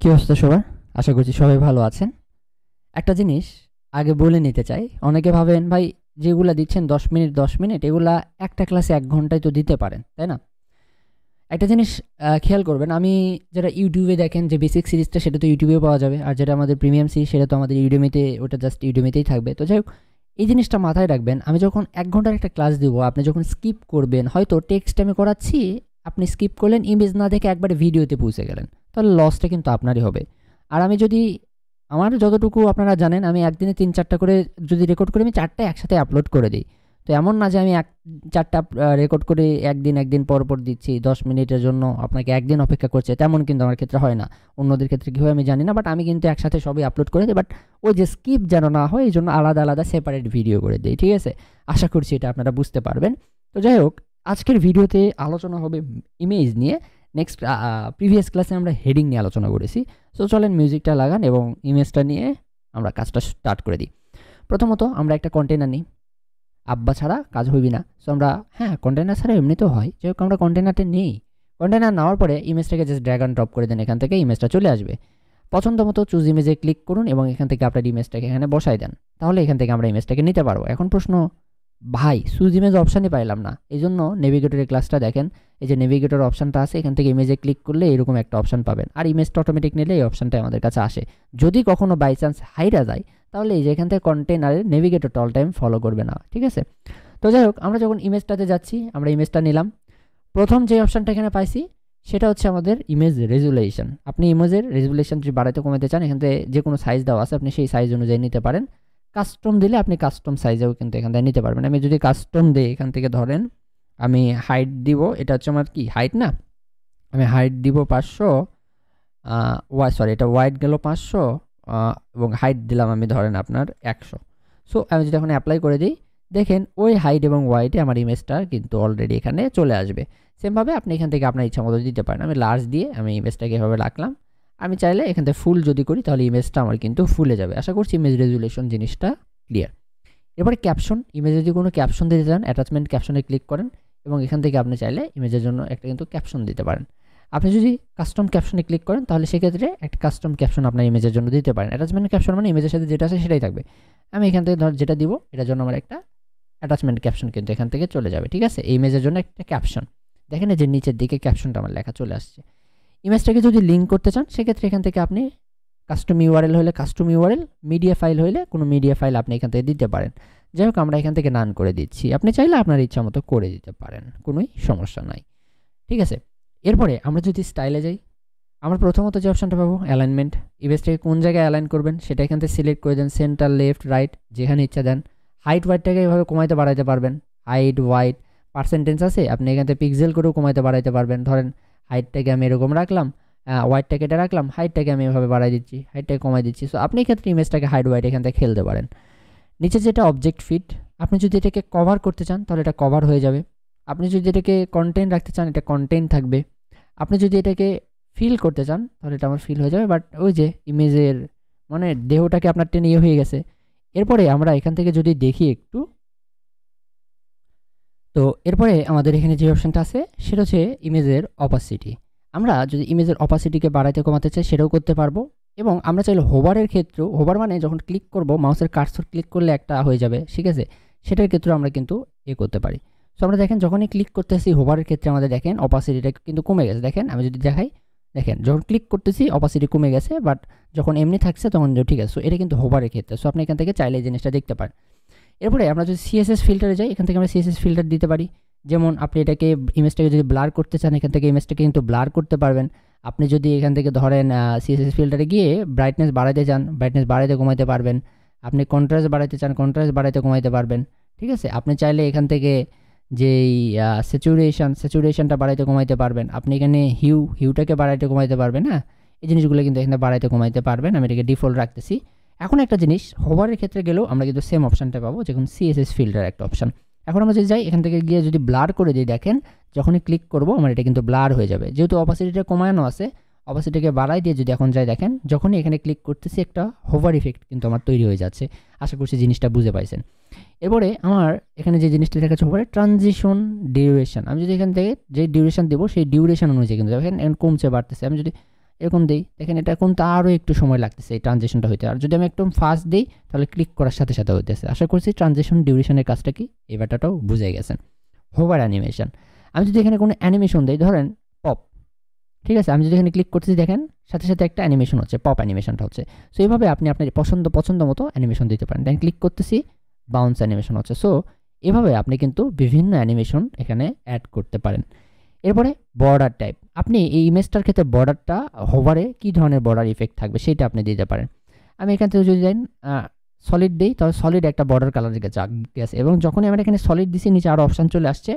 কি অবস্থা সবার? আশা করছি সবাই ভালো আছেন। একটা জিনিস আগে বলে নিতে চাই। অনেকে ভাবেন ভাই যেগুলা দিচ্ছেন ১০ মিনিট ১০ মিনিট এগুলা একটা ক্লাসে ১ ঘন্টায় তো দিতে পারেন, তাই না? একটা জিনিস খেয়াল করবেন, আমি যারা YouTube এ দেখেন যে বেসিক সিরিজটা সেটা তো YouTube এও পাওয়া যাবে। আর যেটা আমাদের প্রিমিয়াম সিরিজ সেটা তো আমাদের Udemy তে ওটা জাস্ট Udemy তেই থাকবে। তো যাই হোক, এই জিনিসটা মাথায় রাখবেন। আমি যখন ১ ঘন্টার একটা ক্লাস দিব, আপনি যখন স্কিপ করবেন, হয়তো টেক্সট আমি করাচ্ছি, আপনি স্কিপ করলেন, ইমেজ না দেখে একবারে ভিডিওতে পৌঁছে গেলেন। তাহলে লসটা কিন্তু আপনারই হবে। আর আমি যদি আমার যতটুকু আপনারা জানেন আমি একদিনে ৩-৪ টা করে যদি রেকর্ড করি আমি ৪ টা একসাথে আপলোড করে দিই। তো এমন না যে আমি ৪ টা রেকর্ড করে একদিন পর দিচ্ছি ১০ মিনিটের জন্য আপনাকে একদিন অপেক্ষা করছে, তেমন কিন্তু আমার ক্ষেত্রে হয় না। অন্যদের ক্ষেত্রে কী হয় আমি জানি না, বাট আমি কিন্তু একসাথে সবই আপলোড করে দিই। বাট ওই যে স্কিপ যেন না হয় এইজন্য আলাদা সেপারেট ভিডিও করে দিই, ঠিক আছে? আশা করছি এটা আপনারা বুঝতে পারবেন। তো যাই হোক, আজকের ভিডিওতে আলোচনা হবে ইমেজ নিয়ে। নেক্সট প্রিভিয়াস ক্লাসে আমরা হেডিং নিয়ে আলোচনা করেছি। সো চলেন মিউজিকটা লাগান এবং ইমেজটা নিয়ে আমরা কাজটা স্টার্ট করে দিই। প্রথমত আমরা একটা কন্টেনার নিই, আব্বা ছাড়া কাজ হইবি না। সো আমরা কন্টেনার ছাড়া এমনিতেও হয়, যাই হোক আমরা কন্টেনারটা নিই। কন্টেনার নেওয়ার পরে ইমেজটাকে জাস্ট ড্র্যাগ অ্যান্ড ড্রপ করে দেন, এখান থেকে ইমেজটা চলে আসবে। পছন্দ মতো চুজ ইমেজে ক্লিক করুন এবং এখান থেকে আপনার ইমেজটাকে এখানে বসাই দেন। তাহলে এখান থেকে আমরা ইমেজটাকে নিতে পারবো। এখন প্রশ্ন, ভাই চুজ ইমেজ অপশানই পাইলাম না। এই জন্য নেভিগেটরের ক্লাসটা দেখেন, এই যে নেভিগেটর অপশানটা আছে, এখান থেকে ইমেজে ক্লিক করলে এরকম একটা অপশান পাবেন। আর ইমেজটা অটোমেটিক নিলে এই অপশানটা আমাদের কাছে আসে। যদি কখনো বাই চান্স হাইরা যায়, তাহলে এই যে এখান থেকে কন্টেনারের নেভিগেটরটা অল টাইম ফলো করবে না, ঠিক আছে? তো যাই হোক, আমরা যখন ইমেজটাতে যাচ্ছি, আমরা ইমেজটা নিলাম। প্রথম যে অপশানটা এখানে পাইছি সেটা হচ্ছে আমাদের ইমেজ রেজুলেশন। আপনি ইমেজের রেজুলেশন যদি বাড়াতে কমাতে চান, এখান থেকে যে কোনো সাইজ দেওয়া আছে, আপনি সেই সাইজ অনুযায়ী নিতে পারেন। কাস্টম দিলে আপনি কাস্টম সাইজেও কিন্তু এখান থেকে নিতে পারবেন। আমি যদি কাস্টম দিই, এখান থেকে ধরেন আমি হাইট দিব, এটা হচ্ছে আমার কি হাইট না, আমি হাইট দিব 500, এটা ওয়াইড গেল 500, এবং হাইট দিলাম আমি ধরেন আপনার 100। সো আমি যদি এখন অ্যাপ্লাই করে দিই, দেখেন ওই হাইট এবং ওয়াইটে আমার ইমেজটা কিন্তু অলরেডি এখানে চলে আসবে। সেমভাবে আপনি এখান থেকে আপনার ইচ্ছা মতো দিতে পারেন। আমি লার্জ দিয়ে আমি ইমেজটাকে এভাবে রাখলাম। আমি চাইলে এখান থেকে ফুল যদি করি, তাহলে ইমেজটা আমার কিন্তু ফুলে যাবে। আশা করছি ইমেজ রেজুলেশন জিনিসটা ক্লিয়ার। এবারে ক্যাপশন, ইমেজে যদি কোনো ক্যাপশন দিতে চান, অ্যাটাচমেন্ট ক্যাপশনে ক্লিক করেন এবং এখান থেকে আপনি চাইলে ইমেজের জন্য একটা কিন্তু ক্যাপশন দিতে পারেন। আপনি যদি কাস্টম ক্যাপশনে ক্লিক করেন, তাহলে সেক্ষেত্রে একটা কাস্টম ক্যাপশন আপনার ইমেজের জন্য দিতে পারেন। অ্যাটাচমেন্ট ক্যাপশন মানে ইমেজের সাথে যেটা আছে সেটাই থাকবে। আমি এখান থেকে যেটা দিব, এটার জন্য আমার একটা অ্যাটাচমেন্ট ক্যাপশন কিন্তু এখান থেকে চলে যাবে, ঠিক আছে? এই ইমেজের জন্য একটা ক্যাপশন, দেখেন যে নিচের দিকে ক্যাপশনটা আমার লেখা চলে আসছে। ইমেজটাকে যদি লিঙ্ক করতে চান, সেক্ষেত্রে এখান থেকে আপনি কাস্টম ইউআরএল হলে কাস্টম ইউআরএল, মিডিয়া ফাইল হলে কোনো মিডিয়া ফাইল আপনি এখান থেকে দিতে পারেন। যাই হোক, আমরা এখান থেকে নান করে দিচ্ছি। আপনি চাইলে আপনার ইচ্ছা মতো করে দিতে পারেন, কোনোই সমস্যা নাই, ঠিক আছে? এরপরে আমরা যদি স্টাইলে যাই, আমরা প্রথমত যে অপশানটা পাবো অ্যালাইনমেন্ট। ইমেজটাকে কোন জায়গায় অ্যালাইন করবেন সেটা এখান থেকে সিলেক্ট করে দেন, সেন্টার, লেফট, রাইট, যেখানে ইচ্ছা দেন। হাইট ওয়াইটটাকে এভাবে কমাইতে বাড়াইতে পারবেন। হাইট ওয়াইট পার্সেন্টেজ আছে, আপনি এখান থেকে পিক্সেল করেও কমাইতে বাড়াইতে পারবেন। ধরেন হাইটটাকে আমি এরকম রাখলাম, ওয়াইটটাকে এটা রাখলাম, হাইটটাকে আমি এভাবে বাড়াই দিচ্ছি, হাইটটাকে কমাই দিচ্ছি। সো আপনি এক্ষেত্রে ইমেজটাকে হাইট ওয়াইট এখান থেকে খেলতে পারেন। নিচে যেটা অবজেক্ট ফিট, আপনি যদি এটাকে কভার করতে চান তাহলে এটা কভার হয়ে যাবে। আপনি যদি এটাকে কন্টেন্ট রাখতে চান, এটা কন্টেন্ট থাকবে। আপনি যদি এটাকে ফিল করতে চান, তাহলে এটা আমার ফিল হয়ে যাবে। বাট ওই যে ইমেজের মানে দেহটাকে আপনার টেনে ইয়ে হয়ে গেছে। এরপরে আমরা এখান থেকে যদি দেখি একটু, তো এরপরে আমাদের এখানে যে অপশানটা আছে সেটা হচ্ছে ইমেজের অপাসিটি। আমরা যদি ইমেজের অপাসিটিকে বাড়াইতে কমাতে চাই সেটাও করতে পারবো। এবং আমরা চাইলে হোভারের ক্ষেত্রেও, হোভার মানে যখন ক্লিক করব মাউসের কার্সর ক্লিক করলে একটা হয়ে যাবে, ঠিক আছে? সেটার ক্ষেত্রেও আমরা কিন্তু করতে পারি। সো আমরা দেখেন যখনই ক্লিক করতেছি হোভারের ক্ষেত্রে আমাদের দেখেন অপাসিটিটা কিন্তু কমে গেছে। দেখেন আমি যদি দেখাই, দেখেন যখন ক্লিক করতেছি অপাসিটি কমে গেছে, বাট যখন এমনি থাকছে তখন ঠিক আছে। সো এটা কিন্তু হোভারের ক্ষেত্রে। সো আপনি এখান থেকে চাইলে এই জিনিসটা দেখতে পারেন। এরপরে আমরা যদি সিএসএস ফিল্টারে যাই, এখান থেকে আমরা সিএসএস ফিল্টার দিতে পারি। যেমন আপনি এটাকে ইমেজটাকে যদি ব্লার করতে চান, এখান থেকে ইমেজটাকে কিন্তু ব্লার করতে পারবেন। আপনি যদি এখান থেকে ধরেন সিএসএস ফিল্টারে গিয়ে ব্রাইটনেস বাড়াইতে চান, ব্রাইটনেস বাড়াইতে কমাইতে পারবেন। আপনি কন্ট্রাস্ট বাড়াইতে চান, কন্ট্রাস্ট বাড়াইতে কমাইতে পারবেন, ঠিক আছে? আপনি চাইলে এখান থেকে যেই স্যাচুরেশনটা বাড়াইতে কমাইতে পারবেন। আপনি এখানে হিউটাকে বাড়াইতে কমাইতে পারবেন। হ্যাঁ, এই জিনিসগুলো কিন্তু এখানে বাড়াইতে কমাইতে পারবেন। আমি এটাকে ডিফল্ট রাখতেছি। এখন একটা জিনিস, হোভারের ক্ষেত্রে গেলেও আমরা কিন্তু সেম অপশানটা পাবো, যেমন সিএসএস ফিল্টার একটা অপশান। এখন আমরা যদি যাই, এখান থেকে গিয়ে যদি ব্লার করে দিই, দেখেন যখনই ক্লিক করবো আমার এটা কিন্তু ব্লার হয়ে যাবে। যেহেতু অপাসিটিটা কমানো আছে, অপাসিটিকে বাড়াই দিয়ে যদি এখন যাই, দেখেন যখনই এখানে ক্লিক করতেছি একটা হোভার ইফেক্ট কিন্তু আমার তৈরি হয়ে যাচ্ছে। আশা করছি জিনিসটা বুঝে পাইছেন। এবারে আমার এখানে যে জিনিসটা দেখাচ্ছে হোভারে ট্রানজিশন ডিউরেশন, আমি যদি এখান থেকে যে ডিউরেশন দেবো সেই ডিউরেশন অনুযায়ী কিন্তু দেখেন এখন কমছে বাড়তেছে। আমি যদি এরকম দিই, দেখেন এটা কিন্তু আরও একটু সময় লাগতেছে এই ট্রানজিশনটা হইতে। আর যদি আমি একদম ফাস্ট দিই তাহলে ক্লিক করার সাথে সাথে হইতেছে। আশা করছি ট্রানজিশন ডিউরেশনের কাজটা কি এই ব্যাপারটাও বুঝে গেছেন। হোভার অ্যানিমেশন, আমি যদি এখানে কোনো অ্যানিমেশন দিই, ধরেন পপ, ঠিক আছে, আমি যদি এখানে ক্লিক করতেছি দেখেন সাথে সাথে একটা অ্যানিমেশন হচ্ছে, পপ অ্যানিমেশনটা হচ্ছে। সো এইভাবে আপনি আপনার পছন্দ মতো অ্যানিমেশন দিতে পারেন। দেন ক্লিক করতেছি, বাউন্স অ্যানিমেশন হচ্ছে। সো এভাবে আপনি কিন্তু বিভিন্ন অ্যানিমেশন এখানে অ্যাড করতে পারেন। এরপরে বর্ডার টাইপ, আপনি এই ইমেজটার ক্ষেত্রে বর্ডারটা হোভারে কী ধরনের বর্ডার ইফেক্ট থাকবে সেটা আপনি দিতে পারেন। আমি এখান থেকে যদি দেন সলিড দিই, তাহলে সলিড একটা বর্ডার কালার গেছে, এবং যখনই আমরা এখানে সলিড দিছি নিচে আরও অপশান চলে আসছে।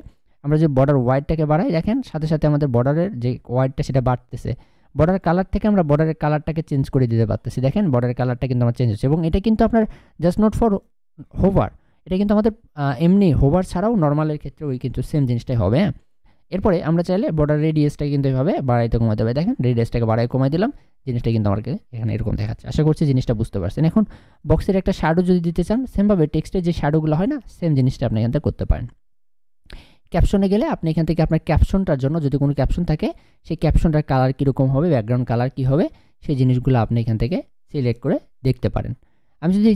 আমরা যে বর্ডার ওয়াইডটাকে বাড়াই, দেখেন সাথে সাথে আমাদের বর্ডারের যে ওয়াইডটা সেটা বাড়তেছে। বর্ডার কালার থেকে আমরা বর্ডারের কালারটাকে চেঞ্জ করে দিতে পারতেছি, দেখেন বর্ডারের কালারটা কিন্তু আমার চেঞ্জ হচ্ছে। এবং এটা কিন্তু আপনার জাস্ট নট ফর হোভার, এটা কিন্তু আমাদের এমনি হোভার ছাড়াও নর্মালের ক্ষেত্রে ওই কিন্তু সেম জিনিসটাই হবে। হ্যাঁ, এরপরে আমরা চাইলে বর্ডার রেডিয়াসটাকে কিন্তু এভাবে বাড়াইতে কমাতে হবে। দেখেন রেডিয়াসটাকে বাড়াই কমাই দিলাম, জিনিসটা কিন্তু আমাকে এখানে এরকম দেখাচ্ছে। আশা করছি জিনিসটা বুঝতে পারছেন। এখন বক্সের একটা শ্যাডো যদি দিতে চান, সেমভাবে টেক্সটের যে শ্যাডোগুলো হয় না, সেম জিনিসটা আপনি এখান থেকে করতে পারেন। ক্যাপশনে গেলে আপনি এখান থেকে আপনার ক্যাপশনটার জন্য যদি কোনো ক্যাপশন থাকে, সেই ক্যাপশনটার কালার কীরকম হবে, ব্যাকগ্রাউন্ড কালার কী হবে, সেই জিনিসগুলো আপনি এখান থেকে সিলেক্ট করে দেখতে পারেন। আমি যদি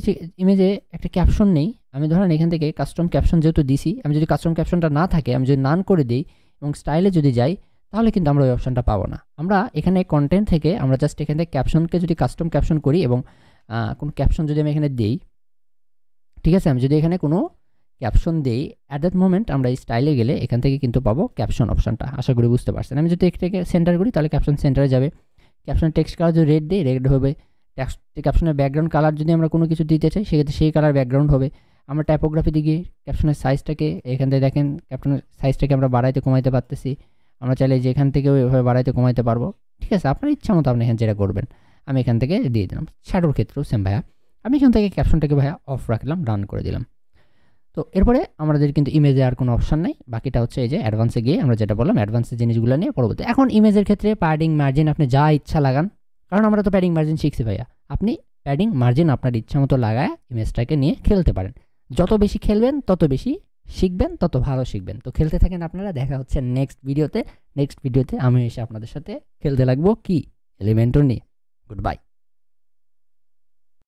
ইমেজে একটা ক্যাপশন নেই, আমি ধরেন এখান থেকে কাস্টম ক্যাপশন যেহেতু দিছি, আমি যদি কাস্টম ক্যাপশনটা না থাকে, আমি যদি নান করে দিই এবং স্টাইলে যদি যাই, তাহলে কিন্তু আমরা ওই অপশনটা পাবো না। আমরা এখানে কন্টেন্ট থেকে আমরা জাস্ট এখান থেকে ক্যাপশনকে যদি কাস্টম ক্যাপশন করি এবং কোনো ক্যাপশন যদি আমি এখানে দিই, ঠিক আছে, আমি যদি এখানে কোনো ক্যাপশন দেই, অ্যাট দ্যাট মোমেন্ট আমরা এই স্টাইলে গেলে এখান থেকে কিন্তু পাবো ক্যাপশন অপশনটা। আশা করি বুঝতে পারছেন। আমি যদি এটাকে সেন্টার করি তাহলে ক্যাপশন সেন্টারে যাবে। ক্যাপশনের টেক্সট কালার যদি রেড দিই, রেড হবে। ক্যাপশনের ব্যাকগ্রাউন্ড কালার যদি আমরা কোনো কিছু দিতে চাই, সেক্ষেত্রে সেই কালার ব্যাকগ্রাউন্ড হবে। আমরা টাইপোগ্রাফি দিকে ক্যাপশনের সাইজটাকে এখান থেকে দেখেন, ক্যাপশনের সাইজটাকে আমরা বাড়াইতে কমাইতে পারতেছি। আমরা চাইলে যে এখান থেকেও এভাবে বাড়াইতে কমাইতে পারবো। ঠিক আছে, আপনার ইচ্ছা মতো আপনি এখানে যেটা করবেন। আমি এখান থেকে দিয়ে দিলাম। শ্যাডোর ক্ষেত্রেও সেম ভাইয়া, আমি এখান থেকে ক্যাপশনটাকে ভাইয়া অফ রাখলাম, রান করে দিলাম। তো এরপরে আমাদের কিন্তু ইমেজে আর কোনো অপশান নাই, বাকিটা হচ্ছে এই যে অ্যাডভান্সে গিয়ে আমরা যেটা বললাম অ্যাডভান্সের জিনিসগুলো নিয়ে পরবর্তী। এখন ইমেজের ক্ষেত্রে প্যাডিং মার্জিন আপনি যা ইচ্ছা লাগান, কারণ আমরা তো প্যাডিং মার্জিন শিখছি ভাইয়া। আপনি প্যাডিং মার্জিন আপনার ইচ্ছা মতো লাগায় ইমেজটাকে নিয়ে খেলতে পারেন। যত বেশি খেলবেন তত বেশি শিখবেন, তত ভালো শিখবেন। তো খেলতে থাকেন আপনারা, দেখা হচ্ছে নেক্সট ভিডিওতে। নেক্সট ভিডিওতে আমি এসে আপনাদের সাথে খেলতে লাগবো কি এলিমেন্টর নিয়ে। Good bye.